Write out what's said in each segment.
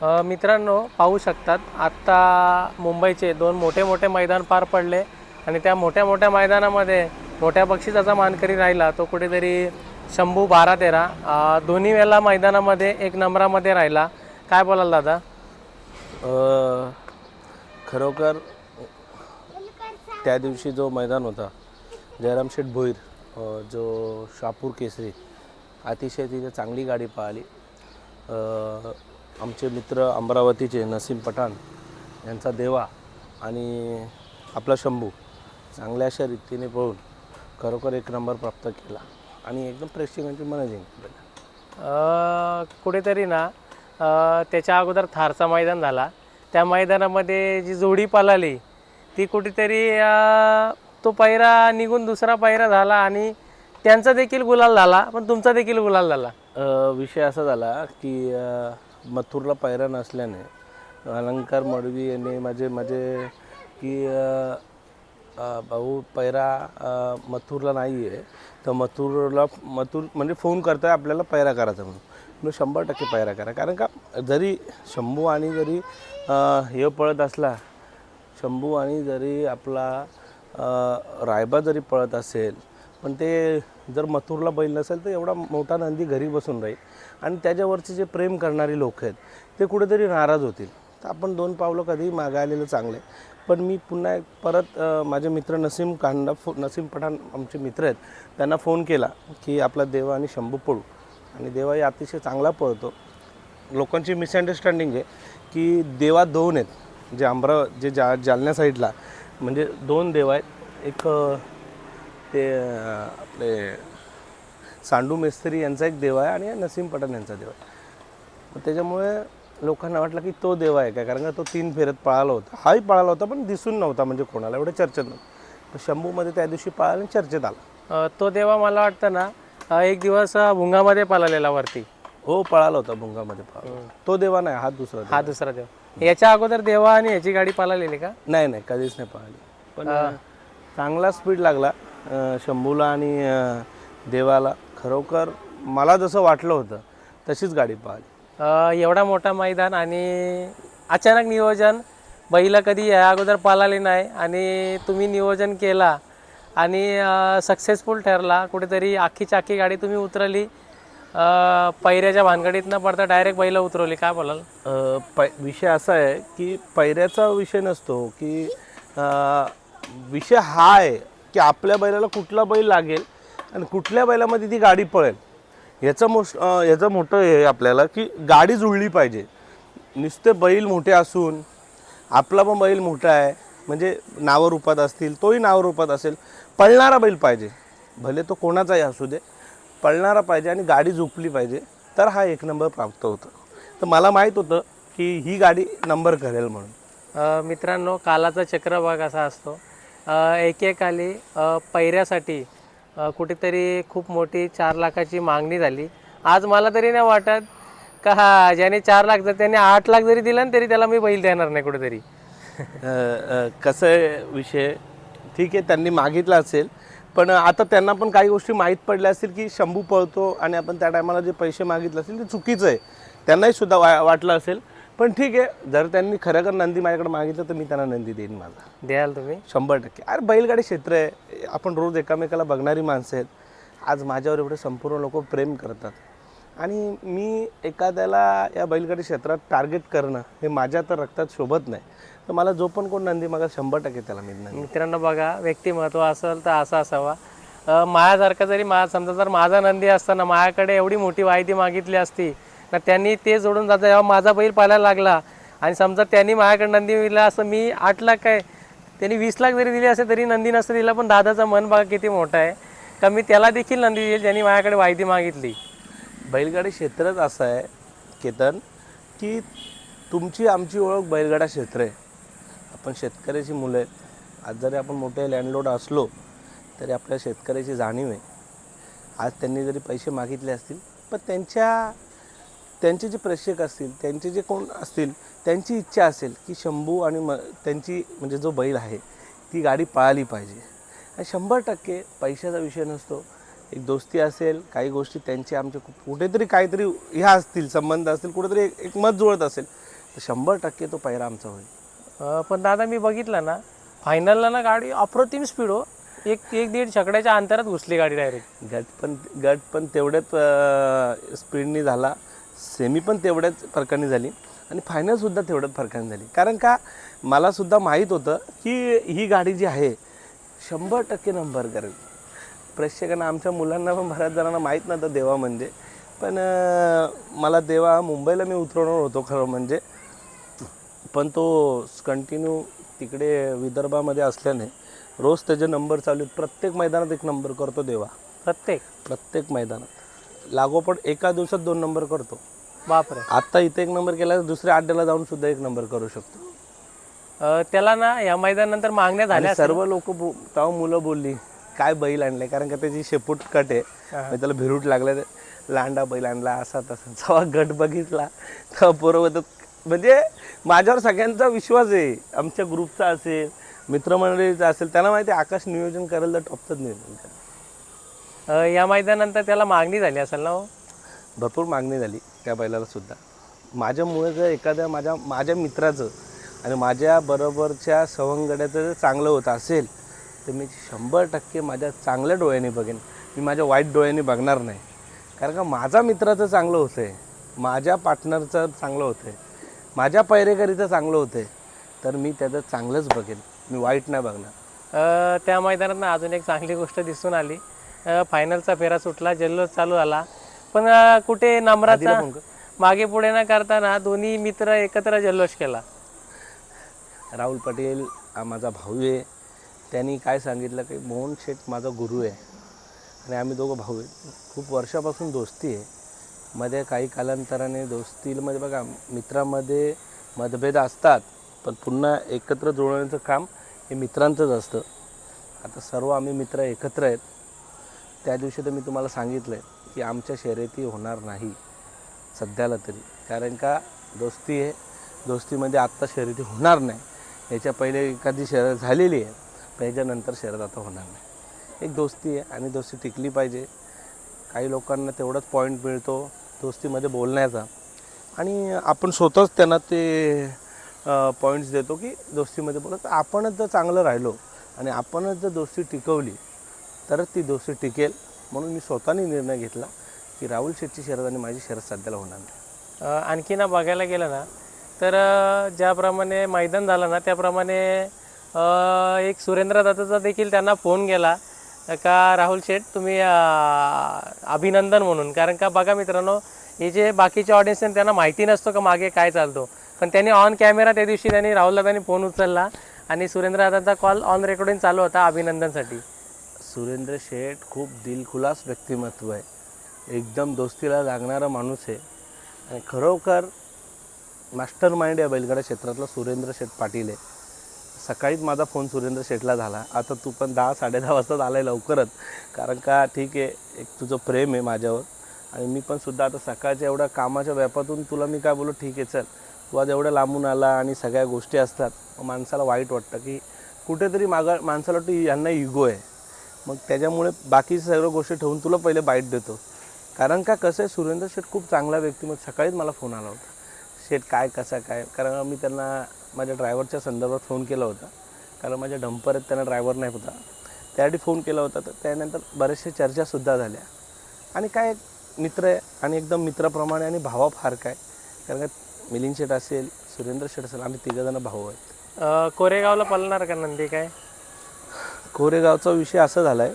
मित्रांनो पाहू शकतात आत्ता मुंबईचे दोन मोठे मोठे मैदान पार पडले आणि त्या मोठ्या मोठ्या मैदानामध्ये मोठ्या बक्षिसाचा मानकरी राहिला तो कुठेतरी शंभू 12-13 दोन्ही वेळेला मैदानामध्ये एक नंबरामध्ये राहिला. काय बोलाल दादा? खरोखर त्या दिवशी जो मैदान होता जयराम शेठ भोईर जो शापूर केसरी अतिशय तिथे चांगली गाडी पाहिली. आमचे मित्र अमरावतीचे नसीम पठाण यांचा देवा आणि आपला शंभू चांगल्या अशा रीतीने पळून खरोखर एक नंबर प्राप्त केला आणि एकदम प्रेक्षकांची मनं जिंकली. कुठेतरी ना त्याच्या अगोदर थारचा मैदान झाला. त्या मैदानामध्ये जी जोडी पळाली ती कुठेतरी तो पायरा निघून दुसरा पायरा झाला आणि त्यांचा देखील गुलाल झाला पण तुमचा देखील गुलाल झाला. विषय असा झाला की मथुरला पायरा नसल्याने अलंकार मडवी यांनी माझे की भाऊ पैरा मथुरला नाही आहे तर मथुर म्हणजे फोन करताय आपल्याला पैरा करायचा म्हणून 100% पैरा करा. कारण का जरी शंभू आणि जरी हे पळत असला शंभू आणि जरी आपला रायबा जरी पळत असेल पण ते जर मथुरला बैल नसेल तर एवढा मोठा नंदी घरी बसून राहील आणि त्याच्यावरचे जे प्रेम करणारी लोक आहेत ते कुठेतरी नाराज होतील. तर आपण 2 पावलं कधीही मागे आलेलं चांगलं आहे. पण मी पुन्हा एक परत माझे मित्र नसीम पठाण आमचे मित्र आहेत त्यांना फोन केला की आपला देवा आणि शंभू पळू आणि देवाही अतिशय चांगला पळतो. लोकांची मिसअंडरस्टँडिंग आहे की देवा 2 आहेत जे जालन्या साईडला म्हणजे 2 देव आहेत. एक ते आपले सांडू मेस्त्री यांचा एक देव आहे आणि नसीम पठाण यांचा देव आहे. त्याच्यामुळे लोकांना वाटलं की तो देव आहे काय कारण का तो 3 फेऱ्यात पळाला होता. हाही पळाला होता पण दिसून नव्हता म्हणजे कोणाला एवढं चर्चेत नव्हतं. पण शंभूमध्ये त्या दिवशी पळाला आणि चर्चेत आला. तो देवा मला वाटतं ना एक दिवस भुंगामध्ये पळालेला वरती. हो पळाला होता भुंगामध्ये पळाला. तो देवा नाही हा दुसरा देव. याच्या अगोदर देवा आणि याची गाडी पळालेली का? नाही कधीच नाही पळाली. पण चांगला स्पीड लागला शंभूला आणि देवाला. खरोखर मला जसं वाटलं होतं तशीच गाडी पळाली. एवढा मोठा मैदान आणि अचानक नियोजन बैला कधी या अगोदर पळाले नाही आणि तुम्ही नियोजन केला आणि सक्सेसफुल ठरला. कुठेतरी आखीच्या आखी गाडी तुम्ही उतरली. पैऱ्याच्या भानगडीत न पडता डायरेक्ट बैला उतरवली. काय बोलाल? विषय असा आहे की पैऱ्याचा विषय नसतो की विषय हा आहे की आपल्या बैलाला कुठला बैल लागेल आणि कुठल्या बैलामध्ये ती गाडी पळेल याचं मोठं हे आपल्याला की गाडी जुळली पाहिजे. नुसते बैल मोठे असून आपला पण बैल मोठा आहे म्हणजे नावरूपात असतील तोही नावरूपात असेल पळणारा बैल पाहिजे. भले तो कोणाचाही असू दे पळणारा पाहिजे आणि गाडी झोपली पाहिजे तर हा 1 नंबर प्राप्त होतं. तर मला माहीत होतं की ही गाडी नंबर करेल म्हणून. मित्रांनो कालाचा चक्रभाग असा असतो. एकेकाली पैऱ्यासाठी कुठेतरी खूप मोठी 4 लाखाची मागणी झाली. आज मला तरी नाही वाटत का ज्याने 4 लाख जर त्याने 8 लाख जरी दिला तरी त्याला मी बैल देणार नाही. कुठेतरी कसं आहे विषय ठीक आहे त्यांनी मागितला असेल पण आता त्यांना पण काही गोष्टी माहीत पडल्या असतील की शंभू पळतो आणि आपण त्या टायमाला जे पैसे मागितले असतील ते चुकीचं आहे. त्यांनाही सुद्धा वाटलं असेल पण ठीक आहे जर त्यांनी खरं नंदी माझ्याकडे मागितलं तर मी त्यांना नंदी देईन. माझा द्याल तुम्ही? 100%. अरे बैलगाडी क्षेत्र आहे आपण रोज एकामेकाला बघणारी माणसं आहेत. आज माझ्यावर एवढे संपूर्ण लोक प्रेम करतात आणि मी एखाद्याला या बैलगाडी क्षेत्रात टार्गेट करणं हे माझ्या तर रक्तात शोभत नाही. तर मला जो पण कोण नंदी मागा 100% त्याला मी नंदी. मित्रांनो बघा व्यक्तिमत्व असेल तर असं असावा. माझ्यासारखं जरी समजा जर माझा नंदी असताना माझ्याकडे एवढी मोठी वायदी मागितली असती ना त्यांनी ते जोडून जाता जेव्हा माझा बैल पाळायला लागला आणि समजा त्यांनी माझ्याकडे नंदी दिला असं मी 8 लाख काय त्यांनी 20 लाख जरी दिले असे तरी नंदी नसतं दिला. पण दादाचं मन बघा किती मोठं आहे का मी त्याला देखील नंदी देईल ज्यांनी माझ्याकडे वायदी मागितली. बैलगाडी क्षेत्रच असं आहे केतन की तुमची आमची ओळख बैलगाडा क्षेत्र आहे. आपण शेतकऱ्याची मुलं आहेत. आज जरी आपण मोठे लँडलॉर्ड असलो तरी आपल्या शेतकऱ्याची जाणीव आहे. आज त्यांनी जरी पैसे मागितले असतील पण त्यांचे जे प्रेक्षक असतील त्यांचे जे कोण असतील त्यांची इच्छा असेल की शंभू आणि त्यांची म्हणजे जो बैल आहे ती गाडी पळाली पाहिजे. आणि 100% पैशाचा विषय नसतो. एक दोस्ती असेल, काही गोष्टी त्यांची आमच्या कुठेतरी काहीतरी ह्या असतील, संबंध असतील, कुठेतरी एक मत जुळत असेल तर 100% तो पैरा आमचा होईल. पण दादा मी बघितलं ना फायनलला ना गाडी अप्रतिम स्पीड हो, एक एक दीड छकड्याच्या अंतरात घुसली गाडी डायरेक्ट. गट पण तेवढ्याच स्पीडनी झाला, सेमी पण तेवढ्याच फरकाने झाली आणि फायनलसुद्धा तेवढ्याच फरकाने झाली. कारण का मलासुद्धा माहीत होतं की ही गाडी जी आहे 100% नंबर करेल. प्रेक्षकांना, आमच्या मुलांना पण बऱ्याच जणांना माहीत नव्हतं देवा म्हणजे, पण मला देवा मुंबईला मी उतरवणार होतो खरं म्हणजे, पण तो कंटिन्यू तिकडे विदर्भामध्ये असल्याने रोज त्याचे नंबर चालू आहेत. प्रत्येक मैदानात एक नंबर करतो देवा, प्रत्येक मैदानात लागोपाठ एका दिवसात 2 नंबर करतो. बापरे. आत्ता इथे 1 नंबर केला तर दुसऱ्या अड्ड्याला जाऊन सुद्धा 1 नंबर करू शकतो. त्याला ना या मैदानानंतर मागण्या झाल्या. सर्व लोक तेव्हा मुलं बोलली काय बैल आणले, कारण का त्याची शेपूट कट आहे, त्याला भिरूट लागले, लांडा बैल आणला असा तसा. जेव्हा गट बघितला तेव्हा बरोबर, म्हणजे माझ्यावर सगळ्यांचा विश्वास आहे, आमच्या ग्रुपचा असेल, मित्रमंडळीचा असेल, त्यांना माहिती आहे आकाश नियोजन करायला तर टॉपचंच नियोजन करेल. या मैदानानंतर त्याला मागणी झाली असेल ना हो? भरपूर मागणी झाली त्या बैलाला सुद्धा. माझ्यामुळे जर एखाद्या माझ्या मित्राचं आणि माझ्या बरोबरच्या सवंगड्याचं जर चांगलं होत असेल तर मी 100% माझ्या चांगल्या डोळ्याने बघेन, मी माझ्या वाईट डोळ्याने बघणार नाही. कारण का माझा मित्राचं चांगलं होतं आहे, माझ्या पार्टनरचं चांगलं होतं आहे, माझ्या पैरेकरीचं चांगलं होतं आहे, तर मी त्याचं चांगलंच बघेन, मी वाईट नाही बघणार. त्या मैदानात अजून एक चांगली गोष्ट दिसून आली. फायनलचा फेरा सुटला, जल्लोष चालू झाला, पण कुठे नम्राचा मागे पुढे न करताना दोन्ही मित्र एकत्र जल्लोष केला. राहुल पटेल माझा भाऊ आहे, त्यांनी काय सांगितलं की मोहन शेठ माझा गुरु आहे आणि आम्ही दोघं भाऊ आहे. खूप वर्षापासून दोस्ती आहे. मध्ये काही कालांतराने दोस्तीमध्ये बघा मित्रामध्ये मतभेद असतात, पण पुन्हा एकत्र जुळवण्याचं काम हे मित्रांचंच असतं. आता सर्व आम्ही मित्र एकत्र आहेत. त्या दिवशी तर मी तुम्हाला सांगितलं आहे की आमच्या शर्यती होणार नाही सध्याला तरी, कारण का दोस्ती आहे, दोस्तीमध्ये आत्ता शर्यती होणार नाही. याच्या पहिले एखादी शर्यत झालेली आहे, पण याच्यानंतर शर्यत आता होणार नाही. एक दोस्ती आहे आणि दोस्ती टिकली पाहिजे. काही लोकांना तेवढाच पॉईंट मिळतो दोस्तीमध्ये बोलण्याचा, आणि आपण स्वतःच त्यांना ते पॉईंट्स देतो की दोस्तीमध्ये बोलत. आपणच जर चांगलं राहिलो आणि आपणच जर दोस्ती टिकवली तरच ती दोस्ती टिकेल. म्हणून मी स्वतःने निर्णय घेतला की राहुल शेठची शर्यत आणि माझी शर्यत सध्याला होणार नाही. आणखी ना बघायला गेलं ना तर ज्याप्रमाणे मैदान झालं ना त्याप्रमाणे एक सुरेंद्र दादाचा देखील त्यांना फोन गेला का राहुल शेठ तुम्ही अभिनंदन म्हणून. कारण का बघा मित्रांनो, हे जे बाकीचे ऑडियन्स आहेत त्यांना माहिती नसतो का मागे काय चालतो, पण त्यांनी ऑन कॅमेरा त्या दिवशी त्यांनी राहुल दादांनी फोन उचलला आणि सुरेंद्र दादांचा कॉल ऑन रेकॉर्डिंग चालू होता अभिनंदनसाठी. सुरेंद्र शेठ खूप दिलखुलास व्यक्तिमत्व आहे, एकदम दोस्तीला लागणारा माणूस आहे आणि खरोखर मास्टर माइंड आहे बैलगाडा क्षेत्रातला सुरेंद्र शेठ पाटील आहे. सकाळीच माझा फोन सुरेंद्र शेठला झाला, आता तू पण 10-10:30 वाजता आला आहे लवकरच, कारण का ठीक आहे एक तुझं प्रेम आहे माझ्यावर आणि मी पण सुद्धा आता सकाळच्या एवढ्या कामाच्या व्यापातून तुला मी काय बोलू, ठीक आहे चल तू आज एवढं लांबून आला आणि सगळ्या गोष्टी असतात. माणसाला वाईट वाटतं की कुठेतरी माणसाला वाटतं यांना इगो आहे, मग त्याच्यामुळे बाकी सर्व गोष्टी ठेवून तुला पहिले बाईट देतो. कारण का कसं आहे, सुरेंद्र शेठ खूप चांगला व्यक्तिमत्व. सकाळीच मला फोन आला होता, शेठ काय कसा काय, कारण मी त्यांना माझ्या ड्रायव्हरच्या संदर्भात फोन केला होता, कारण माझ्या डंपर आहेत त्यांना ड्रायव्हर नाही होता, त्यासाठी फोन केला होता. तर त्यानंतर बऱ्याचशा चर्चासुद्धा झाल्या आणि काय मित्र आहे आणि एकदम मित्राप्रमाणे आणि भावाफार काय, कारण का मिलिंद शेठ असेल, सुरेंद्र शेठ असेल, आम्ही तिघंजणं भाऊ आहेत. कोरेगावला पळणार का नंदी काय? कोरेगावचा विषय असा झाला आहे,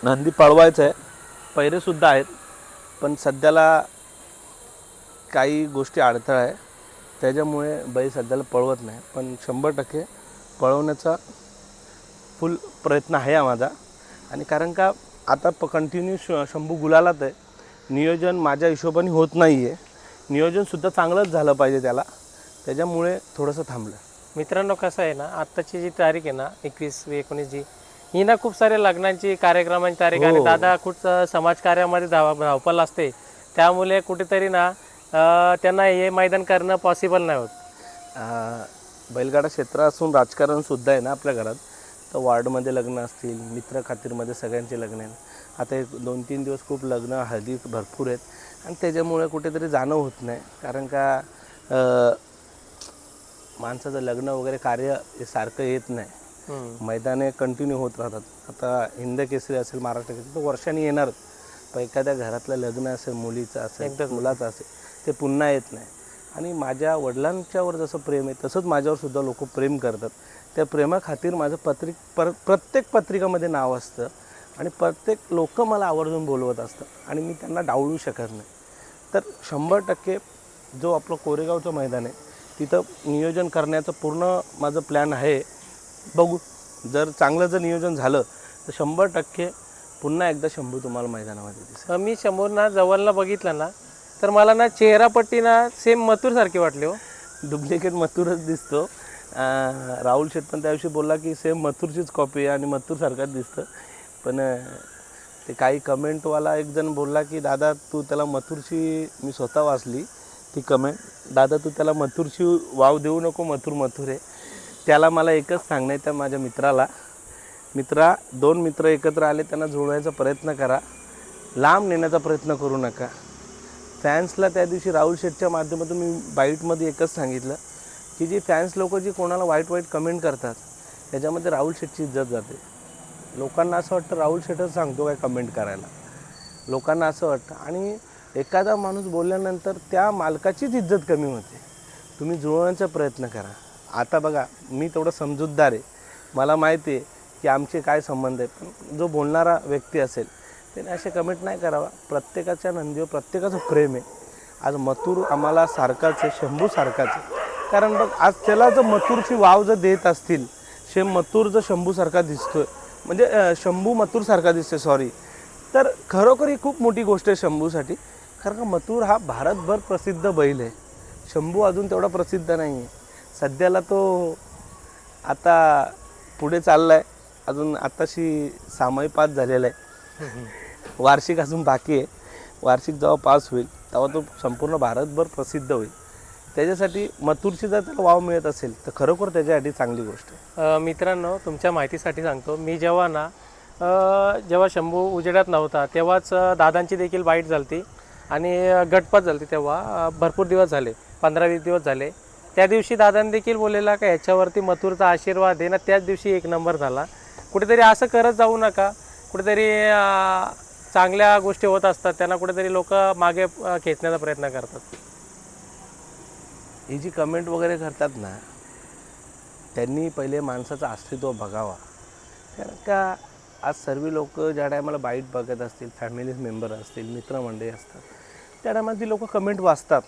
नंदी पळवायचं आहे, पैरेसुद्धा आहेत, पण सध्याला काही गोष्टी अडथळा आहे, त्याच्यामुळे बैल सध्याला पळवत नाही. पण 100% पळवण्याचा फुल प्रयत्न आहे माझा. आणि कारण का आता कंटिन्यू शंभू गुलालात आहे, नियोजन माझ्या हिशोबाने होत नाही आहे, नियोजनसुद्धा चांगलंच झालं पाहिजे त्याला, त्याच्यामुळे थोडंसं थांबलं. मित्रांनो कसं आहे ना, आत्ताची जी तारीख आहे ना 21-19 जी, ही ना खूप सारे लग्नांची कार्यक्रमांची तारीख आणि दादा खूप समाजकार्यामध्ये धावपळ असते, त्यामुळे कुठेतरी ना त्यांना हे मैदान करणं पॉसिबल नाही होत. बैलगाडा क्षेत्र असून राजकारणसुद्धा आहे ना आपल्या घरात, आता वॉर्डमध्ये लग्न असतील, मित्र खातीरमध्ये सगळ्यांचे लग्न आहेत. आता एक 2-3 दिवस खूप लग्न हळदी भरपूर आहेत आणि त्याच्यामुळे कुठेतरी जाणं होत नाही. कारण का माणसाचं लग्न वगैरे कार्य हे सारखं येत नाही. मैदाने कंटिन्यू होत राहतात. आता हिंद केसरी असेल, महाराष्ट्र केसरी तो वर्षांनी येणार. पण एखाद्या घरातलं लग्न असेल, मुलीचं असेल, मुलाचं असेल, ते पुन्हा येत नाही. आणि माझ्या वडिलांच्यावर जसं प्रेम आहे तसंच माझ्यावर सुद्धा लोक प्रेम करतात. त्या प्रेमाखातीर माझं प्रत्येक पत्रिकामध्ये नाव असतं आणि प्रत्येक लोक मला आवर्जून बोलवत असतात आणि मी त्यांना डावलू शकत नाही. तर 100% जो आपलं कोरेगावचं मैदान आहे तिथं नियोजन करण्याचं पूर्ण माझं प्लॅन आहे. बघू, जर चांगलं जर नियोजन झालं तर 100% पुन्हा एकदा शंभू तुम्हाला मैदानामध्ये दिसेल. मी शंभूंना जवळला बघितलं ना तर मला ना चेहरापट्टी ना सेम मथुरसारखी वाटली हो. डुप्लिकेट मथुरच दिसतो. राहुल शेठ पण त्या दिवशी बोलला की सेम मथुरचीच कॉपी आहे आणि मथुरसारखाच दिसतं. पण ते काही कमेंटवाला एक जण बोलला की दादा तू त्याला मथुरची, मी स्वतः वाचली ती कमेंट, दादा तू त्याला मथुरची वाव देऊ नको, मथुर आहे. त्याला मला एकच सांगणं आहे त्या माझ्या मित्रा 2 मित्र एकत्र आले त्यांना जुळवायचा प्रयत्न करा, लांब नेण्याचा प्रयत्न करू नका. फॅन्सला त्या दिवशी राहुल शेठच्या माध्यमातून मी बाईटमध्ये एकच सांगितलं की जी फॅन्स लोक जी कोणाला वाईट कमेंट करतात त्याच्यामध्ये राहुल शेठची इज्जत जाते. लोकांना असं वाटतं राहुल शेठच सांगतो काय कमेंट करायला, लोकांना असं वाटतं. आणि एखादा माणूस बोलल्यानंतर त्या मालकाचीच इज्जत कमी होते. तुम्ही जुळवण्याचा प्रयत्न करा. आता बघा, मी तेवढं समजूतदार आहे, मला माहिती आहे की आमचे काय संबंध आहेत. पण जो बोलणारा व्यक्ती असेल त्याने असे कमेंट नाही करावा. प्रत्येकाच्या नंदीवर प्रत्येकाचं प्रेम आहे. आज मथुर आम्हाला सारखाच आहे, शंभू सारखाच आहे. कारण बघ, आज त्याला जर मथुरची वाव जर देत असतील, मथुर जर शंभूसारखा दिसतोय, म्हणजे शंभू मथुरसारखा दिसतोय सॉरी, तर खरोखर ही खूप मोठी गोष्ट आहे शंभूसाठी. कारण का मथुर हा भारतभर प्रसिद्ध बैल आहे. शंभू अजून तेवढा प्रसिद्ध नाही आहे. सध्याला तो आता पुढे चालला आहे. अजून आताशी 6 पास झालेला आहे. वार्षिक अजून बाकी आहे. वार्षिक जेव्हा पास होईल तेव्हा तो संपूर्ण भारतभर प्रसिद्ध होईल. त्याच्यासाठी मथुरची जर त्याला वाव मिळत असेल तर खरोखर त्याच्यासाठी चांगली गोष्ट आहे. मित्रांनो, तुमच्या माहितीसाठी सांगतो, मी जेव्हा शंभू उजेडात नव्हता तेव्हाच दादांची देखील बाईट झाली आणि गटपात झाली. तेव्हा भरपूर दिवस झाले, 15-20 दिवस झाले. त्या दिवशी दादांनी देखील बोललेला का ह्याच्यावरती मथुरचा आशीर्वाद आहे ना, त्याच दिवशी 1 नंबर झाला. कुठेतरी असं करत जाऊ नका. कुठेतरी चांगल्या गोष्टी होत असतात, त्यांना कुठेतरी लोक मागे खेचण्याचा प्रयत्न करतात. ही जी कमेंट वगैरे करतात ना, त्यांनी पहिले माणसाचं अस्तित्व बघावा. कारण का आज सर्व लोक ज्या टायमाला बाईट बघत असतील, फॅमिली मेंबर असतील, मित्रमंडळी असतात, त्या टायमाला ती लोक कमेंट वाचतात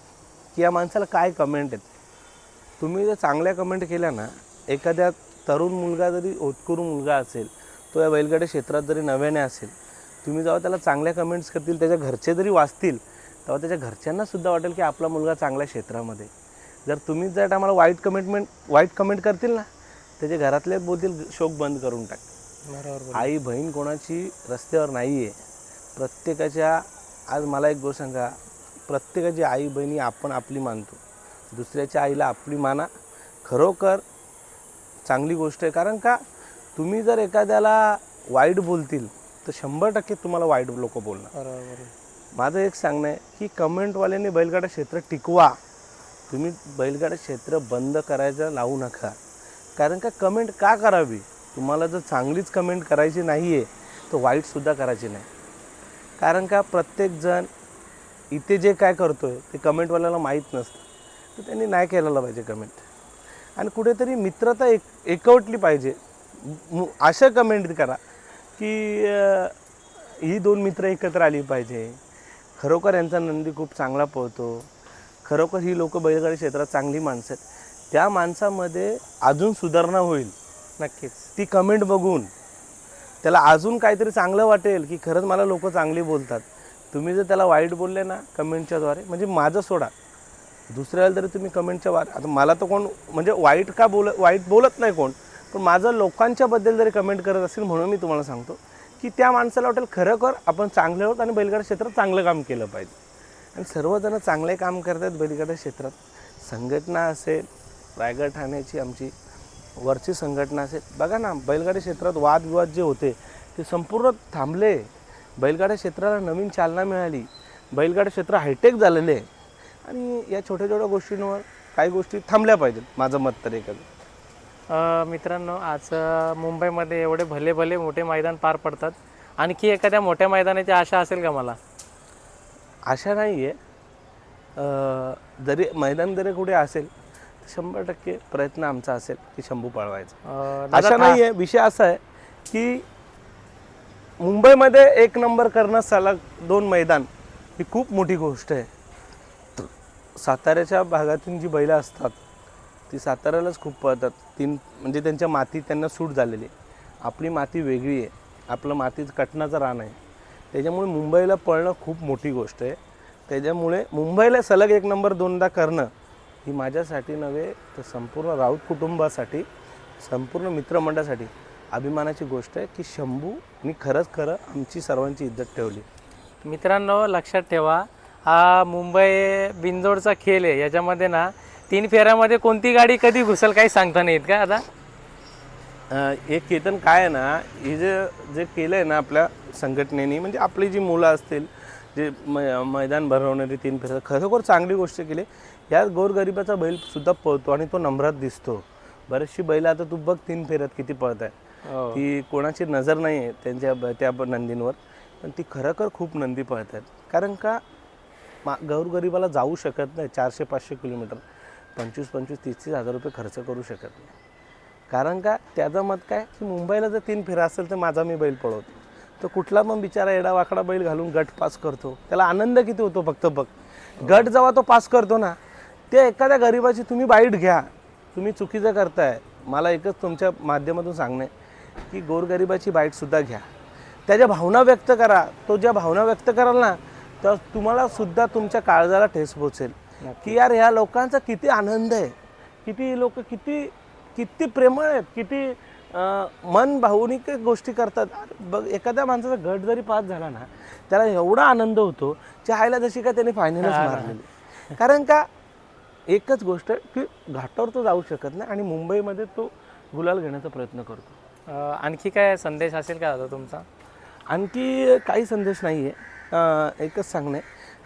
की या माणसाला काय कमेंट आहेत. तुम्ही जर चांगल्या कमेंट केल्या ना, एखाद्या तरुण मुलगा जरी होतकरू मुलगा असेल, तो या बैलगाडी क्षेत्रात जरी नव्याने असेल, तुम्ही जेव्हा त्याला चांगल्या कमेंट्स करतील, त्याच्या घरचे जरी वाचतील, तेव्हा त्याच्या घरच्यांनासुद्धा वाटेल की आपला मुलगा चांगल्या क्षेत्रामध्ये. जर तुम्ही जर आम्हाला वाईट कमेंट करतील ना, त्याचे घरातले बोलतील शोक बंद करून टाक. बरोबर. आई बहीण कोणाची रस्त्यावर नाही आहे. प्रत्येकाच्या, आज मला एक गोष्ट सांगा, प्रत्येकाची आई बहिणी आपण आपली मानतो, दुसऱ्याच्या आईला आपली माना. खरोखर चांगली गोष्ट आहे. कारण का तुम्ही जर एखाद्याला वाईट बोलतील तर 100% तुम्हाला वाईट लोक बोलणार. बरोबर. माझं एक सांगणं आहे की कमेंटवाल्यांनी बैलगाडा क्षेत्र टिकवा. तुम्ही बैलगाडा क्षेत्र बंद करायचं लावू नका. कारण का कमेंट का करावी? तुम्हाला जर चांगलीच कमेंट करायची नाही आहे तर वाईटसुद्धा करायची नाही. कारण का प्रत्येकजण इथे जे काय करतो आहे ते कमेंटवाल्याला माहीत नसतं, तर त्यांनी नाही केलेलं पाहिजे कमेंट. आणि कुठेतरी मित्रता एकवटली पाहिजे. अशा कमेंट करा की ही 2 मित्र एकत्र आली पाहिजे. खरोखर यांचा नंदी खूप चांगला पळतो, खरोखर ही लोक बैलगाडी क्षेत्रात चांगली माणसं आहेत, त्या माणसामध्ये अजून सुधारणा होईल. नक्कीच ती कमेंट बघून त्याला अजून काहीतरी चांगलं वाटेल की खरंच मला लोक चांगली बोलतात. तुम्ही जर त्याला वाईट बोलले ना कमेंटच्याद्वारे, म्हणजे माझं सोडा, दुसऱ्याला तरी तुम्ही कमेंटच्या वार, आता मला तर कोण म्हणजे वाईट बोलत नाही कोण, पण माझं लोकांच्याबद्दल जरी कमेंट करत असेल म्हणून मी तुम्हाला सांगतो की त्या माणसाला वाटेल खरोखर आपण चांगले आहोत आणि बैलगाडा क्षेत्रात चांगलं काम केलं पाहिजे. आणि सर्वजण चांगले काम करतात बैलगाडा क्षेत्रात. संघटना असेल, रायगड ठाण्याची आमची वरची संघटना असेल, बघा ना बैलगाडी क्षेत्रात वादविवाद जे होते ते संपूर्ण थांबले. बैलगाड्या क्षेत्राला नवीन चालना मिळाली. बैलगाडी क्षेत्र हायटेक झालेले आहे आणि या छोट्या छोट्या गोष्टींवर काही गोष्टी थांबल्या पाहिजेत, माझं मत तर एकच. मित्रांनो, आज मुंबईमध्ये एवढे भले भले मोठे मैदान पार पडतात. आणखी एखाद्या मोठ्या मैदानाची आशा असेल का मला? आशा नाही आहे. जरी मैदान जरी कुठे असेल तर 100% प्रयत्न आमचा असेल की शंभू पळवायचा. आशा नाही आहे. विषय असा आहे की मुंबईमध्ये 1 नंबर करणं सलग 2 मैदान ही खूप मोठी गोष्ट आहे. साताऱ्याच्या भागातून जी बैलं असतात ती साताऱ्यालाच खूप पळतात. म्हणजे त्यांच्या माती त्यांना सूट झालेली आहे. आपली माती वेगळी आहे. आपलं मातीत कटनाचं रान आहे. त्याच्यामुळे मुंबईला पळणं खूप मोठी गोष्ट आहे. त्याच्यामुळे मुंबईला सलग 1 नंबर 2दा करणं ही माझ्यासाठी नव्हे तर संपूर्ण राऊत कुटुंबासाठी, संपूर्ण मित्रमंडळासाठी अभिमानाची गोष्ट आहे की शंभूनी खरं आमची सर्वांची इज्जत ठेवली. मित्रांनो, लक्षात ठेवा, हा मुंबई बिनजोडचा खेळ आहे. याच्यामध्ये ना 3 फेऱ्यामध्ये कोणती गाडी कधी घुसल काही सांगता नाही येत का आता? एक केतन काय आहे ना, हे जे केलं आहे ना आपल्या संघटनेने, म्हणजे आपली जी मुलं असतील जे मैदान भरवणारी 3 फेऱ्या, खरोखर चांगली गोष्ट केली. या गोरगरिबाचा बैलसुद्धा पळतो आणि तो नम्रात दिसतो. बरेचशी बैल आता तू बघ 3 फेऱ्यात किती पळत आहे. ती कोणाची नजर नाही आहे त्या नंदींवर, पण ती खरोखर खूप नंदी पळत आहेत. कारण का गोरगरिबाला जाऊ शकत नाही 400-500 किलोमीटर, 25-25, 30-30 हजार रुपये खर्च करू शकत नाही. कारण का त्याचं मत काय की मुंबईला जर 3 फेरा असेल तर माझा मी बैल पळवतो. तर कुठला मग बिचारा एडावाकडा बैल घालून गट पास करतो, त्याला आनंद किती होतो फक्त बघ. गट जेव्हा तो पास करतो ना, ते एखाद्या गरीबाची तुम्ही बाईट घ्या, तुम्ही चुकीचं करताय. मला एकच तुमच्या माध्यमातून सांगणे की गोरगरिबाची बाईटसुद्धा घ्या, त्याच्या भावना व्यक्त करा. तो ज्या भावना व्यक्त कराल ना, तर तुम्हाला सुद्धा तुमच्या काळजाला ठेस पोचेल की यार ह्या लोकांचा किती आनंद आहे, किती लोक किती प्रेमळ आहेत, किती मन भावनिक गोष्टी करतात. बघ, एखाद्या माणसाचा गट जरी पास झाला ना, त्याला एवढा आनंद होतो की आयला जशी का त्याने फायनलच मारलेली. कारण का एकच गोष्ट की घाटावर तो जाऊ शकत नाही आणि मुंबईमध्ये तो गुलाल घेण्याचा प्रयत्न करतो. आणखी काय संदेश असेल का दादा तुमचा? आणखी काही संदेश नाही आहे. एकच सांगणे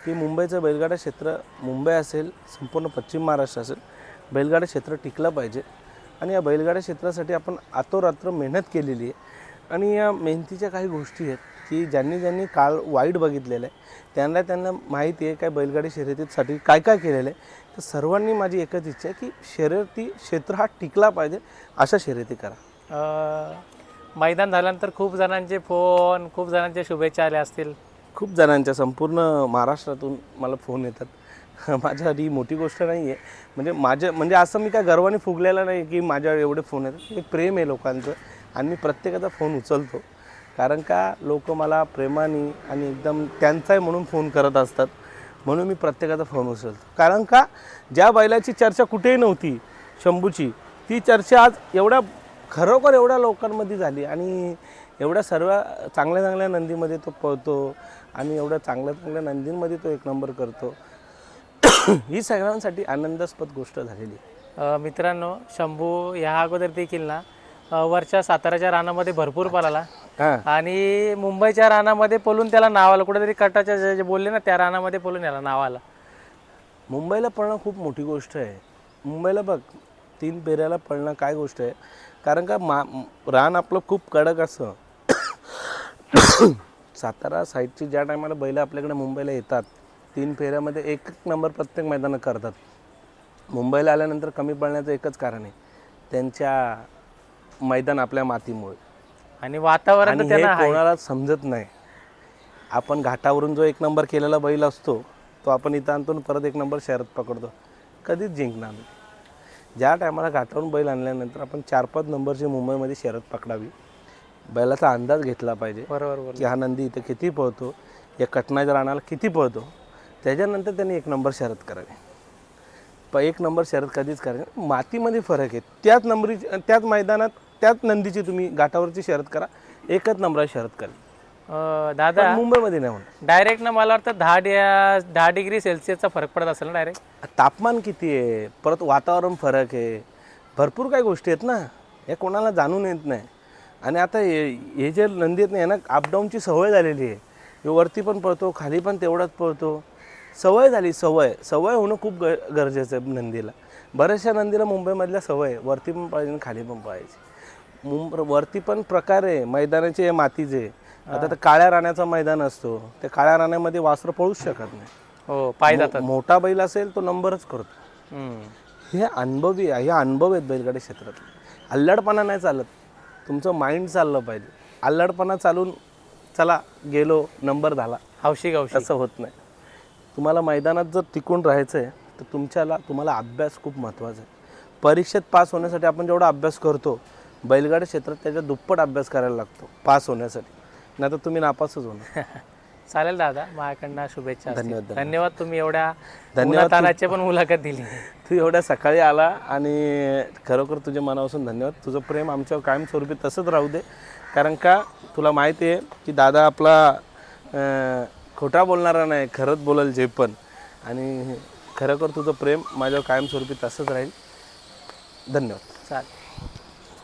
की मुंबईचं बैलगाडा क्षेत्र, मुंबई असेल, संपूर्ण पश्चिम महाराष्ट्र असेल, बैलगाडा क्षेत्र टिकलं पाहिजे. आणि या बैलगाड्या क्षेत्रासाठी आपण आतोरात्र मेहनत केलेली आहे. आणि या मेहनतीच्या काही गोष्टी आहेत की ज्यांनी काळ वाईट बघितलेलं आहे त्यांना माहिती आहे काय बैलगाडी शर्यतीसाठी काय केलेलं आहे. तर सर्वांनी माझी एकच इच्छा आहे की शर्यती क्षेत्र हा टिकला पाहिजे, अशा शर्यती करा. मैदान झाल्यानंतर खूप जणांचे फोन, खूप जणांच्या शुभेच्छा आल्या असतील? खूप जणांच्या संपूर्ण महाराष्ट्रातून मला फोन येतात. माझ्यासाठी मोठी गोष्ट नाही आहे. म्हणजे असं मी काय गर्वाने फुगलेलं नाही की माझ्या एवढे फोन येतात. एक प्रेम आहे लोकांचं आणि मी प्रत्येकाचा फोन उचलतो. कारण का लोक मला प्रेमाने आणि एकदम त्यांचा आहे म्हणून फोन करत असतात, म्हणून मी प्रत्येकाचा फोन उचलतो. कारण का ज्या बैलाची चर्चा कुठेही नव्हती शंभूची, ती चर्चा आज खरोखर एवढ्या लोकांमध्ये झाली आणि एवढ्या सर्व चांगल्या नंदीमध्ये तो पळतो आणि एवढ्या चांगल्या नंदींमध्ये तो 1 नंबर करतो. ही सगळ्यांसाठी आनंदास्पद गोष्ट झालेली. मित्रांनो, शंभू ह्या अगोदर देखील ना वरच्या साताऱ्याच्या रानामध्ये भरपूर पळाला आणि मुंबईच्या रानामध्ये पळून त्याला नाव आलं. कुठेतरी कटाच्या जे बोलले ना त्या रानामध्ये पळून याला नाव आलं. मुंबईला पळणं खूप मोठी गोष्ट आहे. मुंबईला बघ 3 फेऱ्याला पळणं काय गोष्ट आहे. कारण का रान आपलं खूप कडक असं. सातारा साईडची ज्या टायमाला बैलं आपल्याकडे मुंबईला येतात 3 फेऱ्यामध्ये 1 नंबर प्रत्येक मैदानात करतात. मुंबईला आल्यानंतर कमी पळण्याचं एकच कारण आहे, त्यांच्या मैदान आपल्या मातीमुळे आणि वातावरण. आणि हे कोणाला समजत नाही. आपण घाटावरून जो 1 नंबर केलेला बैल असतो तो आपण इथं आणतो परत 1 नंबर शर्यत पकडतो, कधीच जिंकणार नाही. ज्या टायमाला घाटावरून बैल आणल्यानंतर आपण 4-5 नंबरची मुंबईमध्ये शर्यत पकडावी, बैलाचा अंदाज घेतला पाहिजे. बरोबर की हा नंदी इथं किती पळतो, या कटनाच्या रानाला किती पळतो, त्याच्यानंतर त्यांनी 1 नंबर शर्यत करावी. 1 नंबर शर्यत कधीच करायची. मातीमध्ये फरक आहे. त्याच मैदानात त्याच नंदीची तुम्ही घाटावरची शर्यत करा, 1च नंबराची शर्यत करा. दादा मुंबईमध्ये नाही होणार. डायरेक्ट ना मला वाटतं 10 डिग्री सेल्सिअसचा फरक पडत असेल ना डायरेक्ट. तापमान किती आहे, परत वातावरण फरक आहे, भरपूर काही गोष्टी आहेत ना. हे कोणाला जाणून येत नाही. आणि आता हे जे नंदी आहेत ना यांना अपडाऊनची सवय झालेली आहे. हे वरती पण पळतो, खाली पण तेवढाच पळतो. सवय झाली, सवय होणं खूप गरजेचं आहे नंदीला. बऱ्याचशा नंदीला मुंबईमधल्या सवय आहे, वरती पण पाहिजे आणि खाली पण पाहिजे. वरती पण प्रकार आहे मैदानाचे, मातीचे. आता तर काळ्या राण्याचा मैदान असतो, त्या काळ्या राण्यामध्ये वासरं पळूच शकत नाही. हो, पाय जातात. मोठा बैल असेल तो नंबरच करतो. हम्म. हे अनुभवी आहे, हे अनुभव आहेत बैलगाडी क्षेत्रात. अल्लडपणा नाही चालत, तुमचं माइंड चाललं पाहिजे. अल्लडपणा चालून चला गेलो नंबर झाला हौशी गवशी असं होत नाही. तुम्हाला मैदानात जर टिकून राहायचं आहे तर तुम्हाला अभ्यास खूप महत्त्वाचा आहे. परीक्षेत पास होण्यासाठी आपण जेवढा अभ्यास करतो बैलगाडी क्षेत्रात त्याच्या दुप्पट अभ्यास करायला लागतो पास होण्यासाठी, नाही तर तुम्ही नापासच होणार. चालेल दादा, माझ्याकडनं शुभेच्छा असतील. धन्यवाद. धन्यवाद, तुम्ही एवढ्या धन्यवाद. तानाचे पण मुलाखत दिली. तू एवढ्या सकाळी आला आणि खरोखर तुझ्या मनापासून धन्यवाद. तुझं प्रेम आमच्यावर कायमस्वरूपी तसंच राहू दे. कारण का तुला माहिती आहे की दादा आपला खोटा बोलणारा नाही, खरंच बोलेल जे पण. आणि खरोखर तुझं प्रेम माझ्यावर कायमस्वरूपी तसंच राहील. धन्यवाद. चालेल.